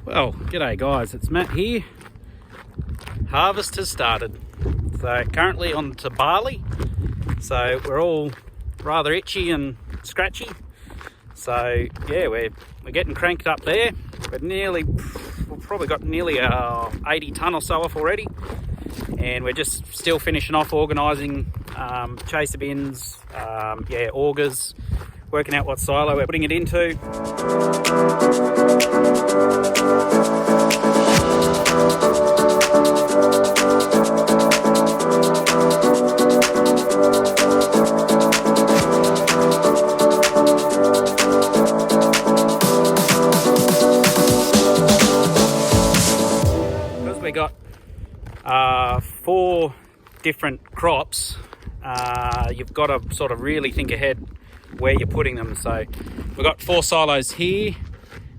Well, g'day guys, it's Matt here. Harvest has started. So currently on to barley. So we're all rather itchy and scratchy. So yeah, we're getting cranked up there. We've probably got nearly 80 tonne or so off already. And we're just still finishing off organising chaser bins, augers, working out what silo we're putting it into. Because we got 4 different crops, you've got to sort of really think ahead where you're putting them. So we've got 4 silos here,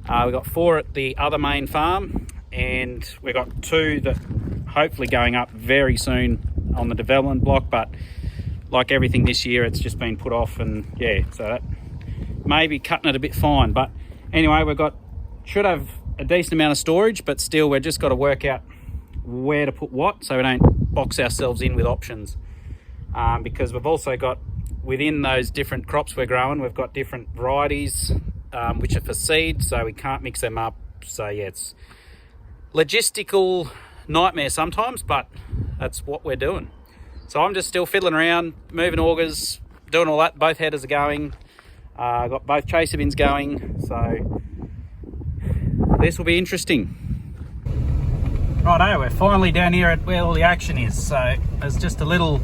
we've got 4 at the other main farm, and we've got 2 that hopefully going up very soon on the development block, but like everything this year it's just been put off, and yeah, so that may be cutting it a bit fine. But anyway, should have a decent amount of storage, but still we've just got to work out where to put what so we don't box ourselves in with options, because we've also got within those different crops we're growing, we've got different varieties which are for seed, so we can't mix them up. So yeah, it's logistical nightmare sometimes, but that's what we're doing. So I'm just still fiddling around, moving augers, doing all that. Both headers are going. Got both chaser bins going, so this will be interesting. Righto, we're finally down here at where all the action is. So there's just a little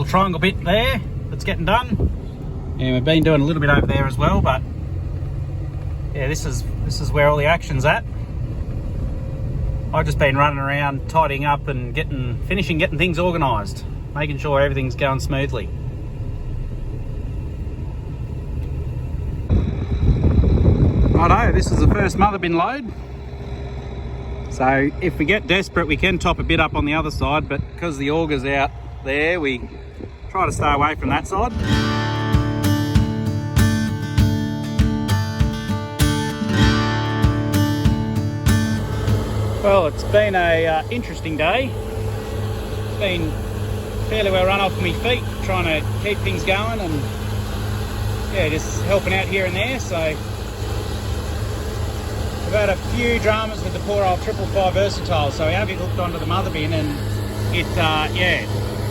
triangle bit there that's getting done, and we've been doing a little bit over there as well. But yeah, this is where all the action's at. I've just been running around tidying up and getting things organised, making sure everything's going smoothly. Righto, this is the first mother bin load. So if we get desperate, we can top a bit up on the other side, but because the auger's out there, we try to stay away from that side. Well, it's been a interesting day. It's been fairly well run off my feet, trying to keep things going, and yeah, just helping out here and there. So we've had a few dramas with the poor old 555 versatile, so we have it hooked onto the mother bin, and it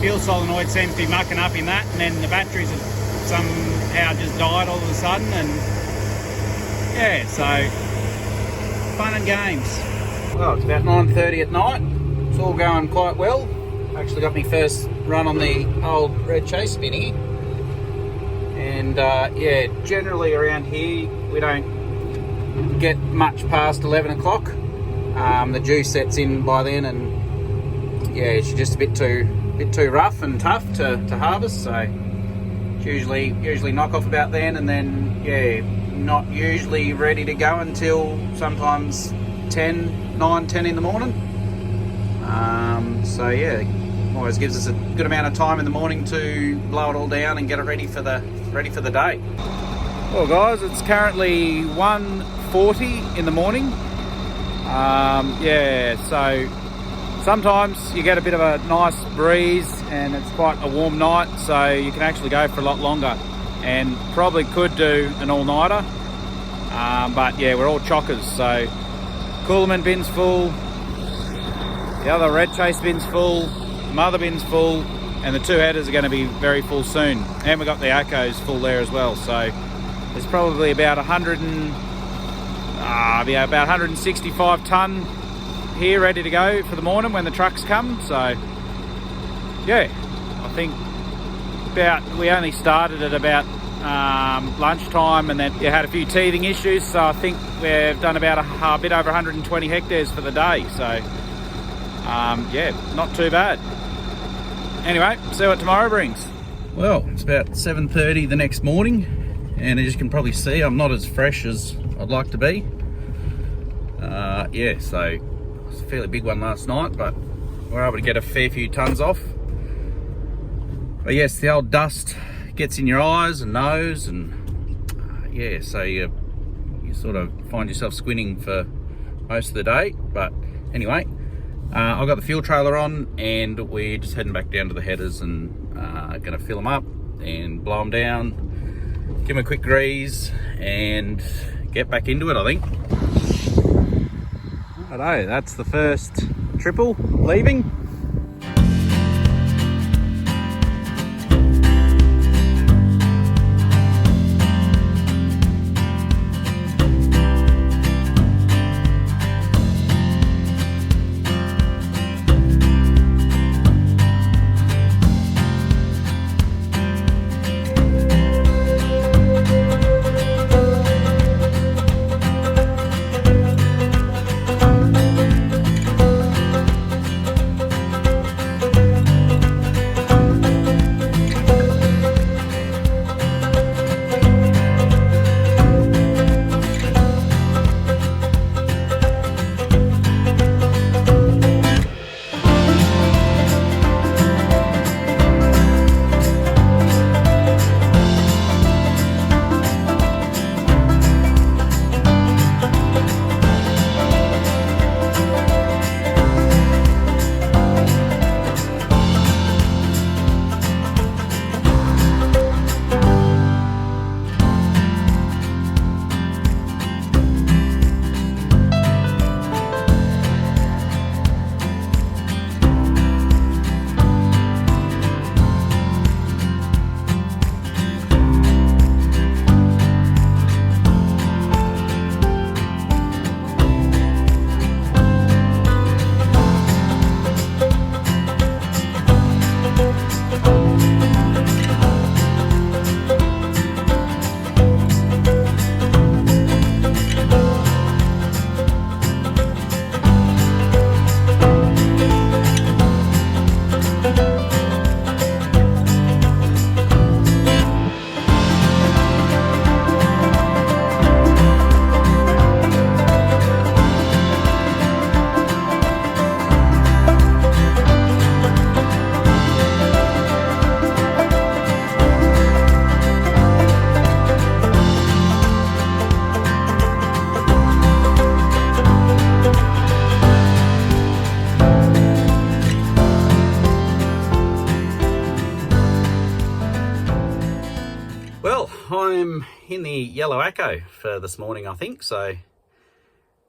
fuel solenoid seems to be mucking up in that, and then the batteries have somehow just died all of a sudden, and yeah, so fun and games. Well, it's about 9:30 at night. It's all going quite well. Actually got my first run on the old red chase bin here, and yeah, generally around here we don't get much past 11 o'clock. The dew sets in by then, and yeah, it's just a bit too rough and tough to harvest. So it's usually knock off about then, and then yeah, not usually ready to go until sometimes 9, 10 in the morning. So yeah, always gives us a good amount of time in the morning to blow it all down and get it ready for the day. Well guys, it's currently 1:40 in the morning. Yeah, so sometimes you get a bit of a nice breeze and it's quite a warm night, so you can actually go for a lot longer, and probably could do an all-nighter. But yeah, we're all chockers, so Coolman bin's full, the other red chase bin's full, mother bin's full, and the 2 headers are going to be very full soon. And we've got the Acos full there as well, so there's probably about 165 tonne here ready to go for the morning when the trucks come. So yeah, I think we only started at about lunchtime, and then you had a few teething issues, so I think we've done about a bit over 120 hectares for the day. So yeah, not too bad. Anyway, see what tomorrow brings. Well, it's about 7:30 the next morning, and as you can probably see, I'm not as fresh as I'd like to be. Yeah, so it was a fairly big one last night, but we were able to get a fair few tonnes off. But yes, the old dust gets in your eyes and nose, and yeah, so you sort of find yourself squinting for most of the day. But anyway, I've got the fuel trailer on and we're just heading back down to the headers and going to fill them up and blow them down, give them a quick grease and get back into it, I think. Righto, that's the first triple leaving. I'm in the yellow Acco for this morning, I think. So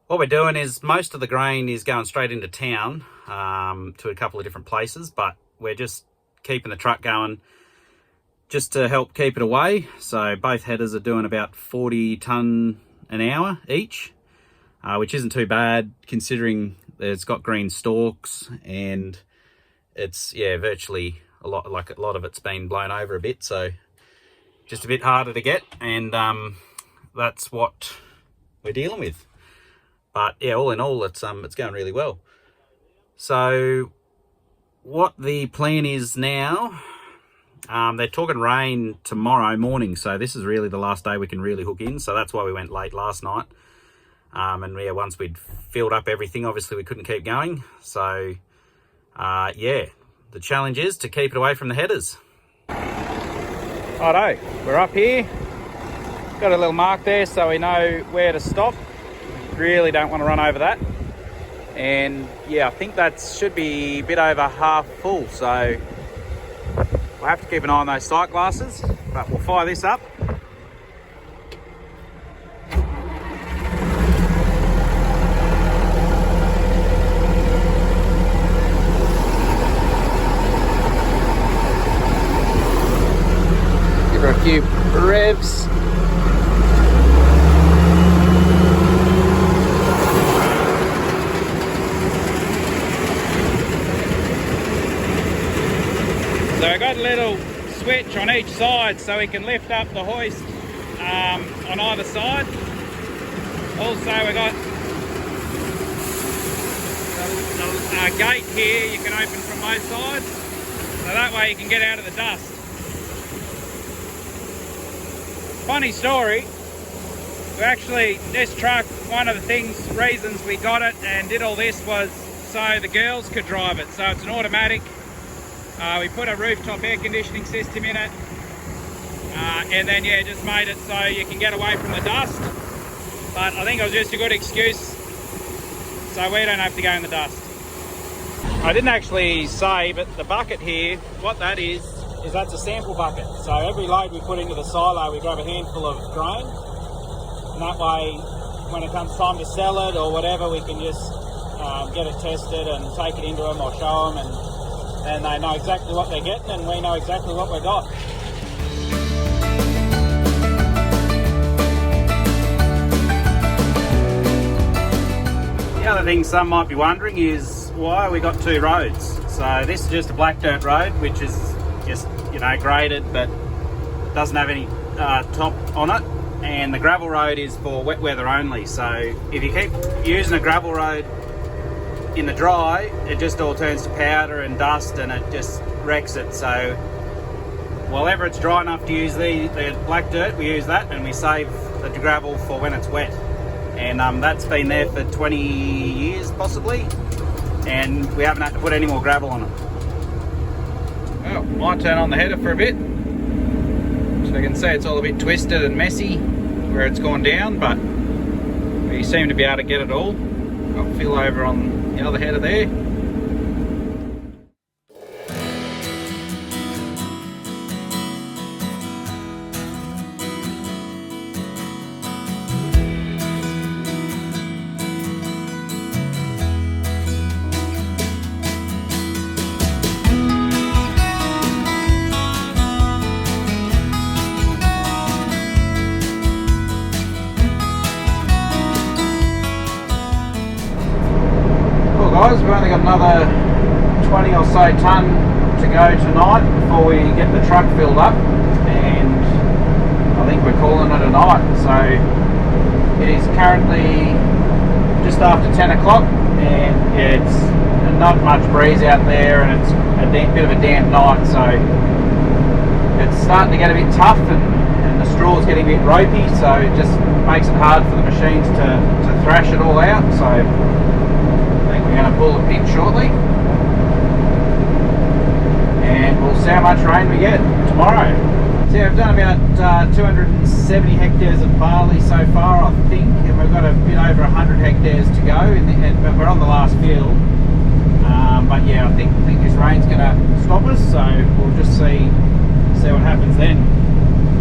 what we're doing is most of the grain is going straight into town to a couple of different places, but we're just keeping the truck going just to help keep it away. So both headers are doing about 40 tonne an hour each, which isn't too bad considering it's got green stalks and it's, yeah, virtually a lot of it's been blown over a bit. So just a bit harder to get, and that's what we're dealing with. But yeah, all in all, it's going really well. So what the plan is now, they're talking rain tomorrow morning, so this is really the last day we can really hook in. So that's why we went late last night. And yeah, once we'd filled up everything, obviously we couldn't keep going. So yeah, the challenge is to keep it away from the headers. Righto, we're up here. Got a little mark there so we know where to stop. Really don't want to run over that. And yeah, I think that should be a bit over half full, so we'll have to keep an eye on those sight glasses, but we'll fire this up. Give her a few revs. So I got a little switch on each side so we can lift up the hoist on either side. Also we got a gate here you can open from both sides, so that way you can get out of the dust. Funny story, we actually, this truck, one of the reasons we got it and did all this was so the girls could drive it. So it's an automatic. We put a rooftop air conditioning system in it, and then yeah, just made it so you can get away from the dust. But I think it was just a good excuse so we don't have to go in the dust. I didn't actually say, but the bucket here, what that is that's a sample bucket. So every load we put into the silo, we grab a handful of grain, and that way when it comes time to sell it or whatever, we can just get it tested and take it into them or show them, and they know exactly what they're getting and we know exactly what we got. The other thing some might be wondering is why we got two roads. So this is just a black dirt road, which is just, you know, graded but doesn't have any top on it, and the gravel road is for wet weather only. So if you keep using a gravel road in the dry, it just all turns to powder and dust and it just wrecks it. So whenever it's dry enough to use the black dirt, we use that, and we save the gravel for when it's wet. And that's been there for 20 years possibly, and we haven't had to put any more gravel on it. Well, might turn on the header for a bit. So you can see it's all a bit twisted and messy where it's gone down, but we seem to be able to get it all. Got fill over on the other header there. Guys, we've only got another 20 or so tonne to go tonight before we get the truck filled up, and I think we're calling it a night. So it is currently just after 10 o'clock, and it's not much breeze out there, and it's a bit of a damp night, so it's starting to get a bit tough, and the straw's getting a bit ropey, so it just makes it hard for the machines to thrash it all out. So we're going to pull the pin shortly, and we'll see how much rain we get tomorrow. So yeah, we've done about 270 hectares of barley so far, I think, and we've got a bit over 100 hectares to go, but we're on the last field. But yeah, I think this rain's going to stop us, so we'll just see what happens then.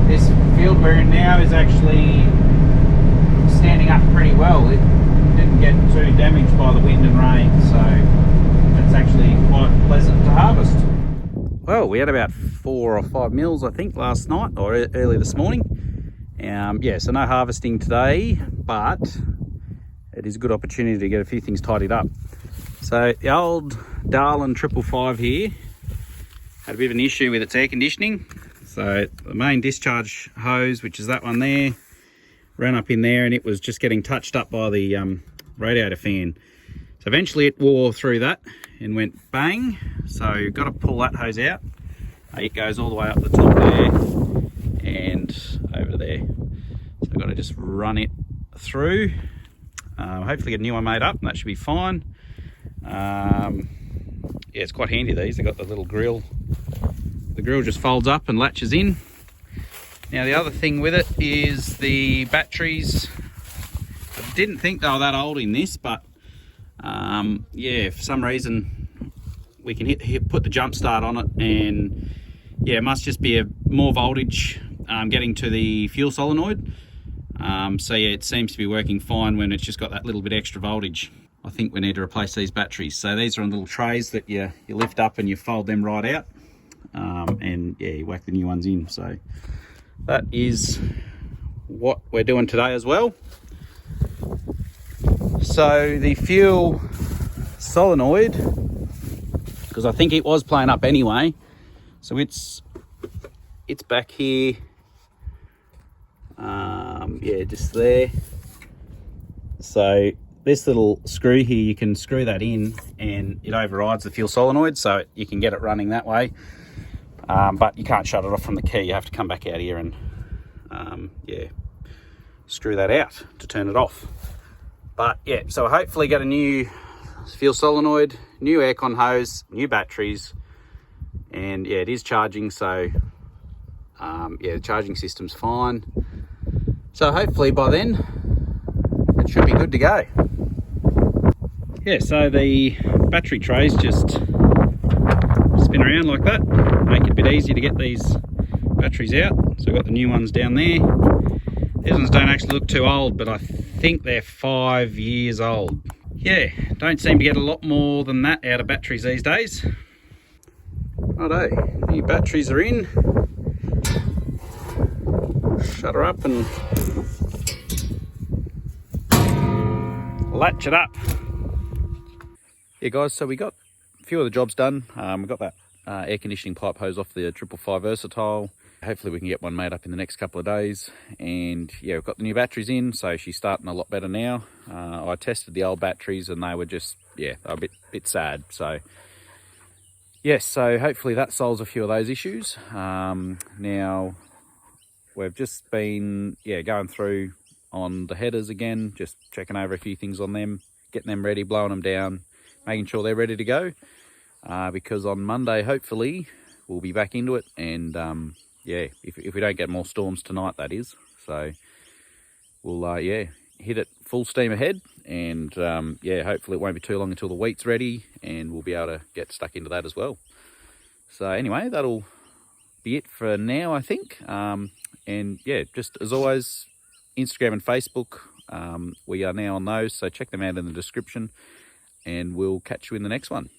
This field we're in now is actually standing up pretty well. It didn't get too damaged by the wind and rain, so it's actually quite pleasant to harvest. Well, we had about 4 or 5 mils, I think, last night or early this morning. Yeah, so no harvesting today, but it is a good opportunity to get a few things tidied up. So the old Darlin 555 here had a bit of an issue with its air conditioning. So the main discharge hose, which is that one there, ran up in there, and it was just getting touched up by the radiator fan. So eventually it wore through that and went bang. So you've got to pull that hose out. It goes all the way up the top there and over there. So I've got to just run it through. Hopefully get a new one made up, and that should be fine. Yeah, it's quite handy, these. They've got the little grill. The grill just folds up and latches in. Now the other thing with it is the batteries. I didn't think they were that old in this, but yeah, for some reason we can put the jump start on it, and yeah, it must just be a more voltage getting to the fuel solenoid. So yeah, it seems to be working fine when it's just got that little bit extra voltage. I think we need to replace these batteries. So these are on little trays that you lift up and you fold them right out, and yeah, you whack the new ones in. So that is what we're doing today as well. So the fuel solenoid, because I think it was playing up anyway, so it's back here, yeah, just there. So this little screw here, you can screw that in and it overrides the fuel solenoid, so you can get it running that way. But you can't shut it off from the key. You have to come back out here and yeah, screw that out to turn it off. But yeah, so hopefully get a new fuel solenoid, new aircon hose, new batteries, and yeah, it is charging, so yeah, the charging system's fine. So hopefully by then it should be good to go. Yeah, so the battery trays just spin around like that, make it a bit easier to get these batteries out. So we've got the new ones down there. These ones don't actually look too old, but I think they're 5 years old. Yeah, don't seem to get a lot more than that out of batteries these days. Righto, new batteries are in. Shut her up and latch it up. Yeah guys, so we got a few of the jobs done. We got that air conditioning pipe hose off the 555 Versatile. Hopefully we can get one made up in the next couple of days. And yeah, we've got the new batteries in, so she's starting a lot better now. I tested the old batteries and they were just, yeah, they were a bit sad. So yes, so hopefully that solves a few of those issues. Now we've just been, yeah, going through on the headers again, just checking over a few things on them, getting them ready, blowing them down, making sure they're ready to go. Because on Monday, hopefully, we'll be back into it. And yeah, if we don't get more storms tonight, that is. So we'll, yeah, hit it full steam ahead. And yeah, hopefully it won't be too long until the wheat's ready and we'll be able to get stuck into that as well. So anyway, that'll be it for now, I think. And yeah, just as always, Instagram and Facebook, we are now on those. So check them out in the description and we'll catch you in the next one.